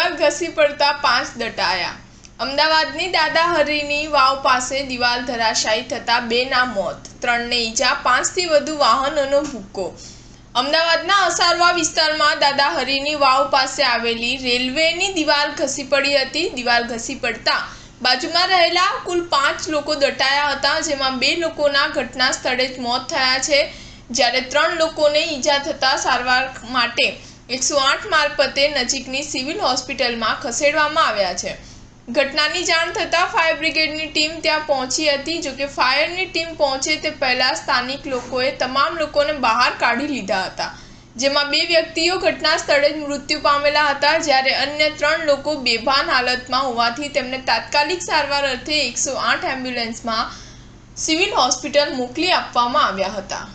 દિવાલ ઘસી પડતા 5 દટાયા। અમદાવાદની દાદાહરીની વાવ પાસે દિવાલ ધરાશાયી થતા 2ના મોત, 3ને ઈજા, 5થી વધુ વાહનોનો ભૂક્કો। અમદાવાદના અસારવા વિસ્તારમાં દાદાહરીની વાવ પાસે આવેલી રેલવેની દિવાલ ઘસી પડી હતી। દિવાલ ઘસી પડતા બાજુમાં રહેલા કુલ 5 લોકો દટાયા હતા, જેમાં 2 લોકોના ઘટના સ્થળે જ મોત થયા છે, જ્યારે 3 લોકોને ઈજા થતા સારવાર માટે 108 મારફતે નજીકની સિવિલ હોસ્પિટલમાં ખસેડવામાં આવ્યા છે। ઘટનાની જાણ થતાં ફાયર બ્રિગેડની ટીમ ત્યાં પહોંચી હતી। જોકે ફાયરની ટીમ પહોંચે તે પહેલા સ્થાનિક લોકોએ તમામ લોકોને બહાર કાઢી લીધા હતા, જેમાં 2 વ્યક્તિઓ ઘટના સ્થળે જ મૃત્યુ પામેલા હતા, જ્યારે અન્ય 3 લોકો બેભાન હાલતમાં હોવાથી તેમને તાત્કાલિક સારવાર અર્થે 108 એમ્બ્યુલન્સમાં સિવિલ હોસ્પિટલ મોકલી આપવામાં આવ્યા હતા।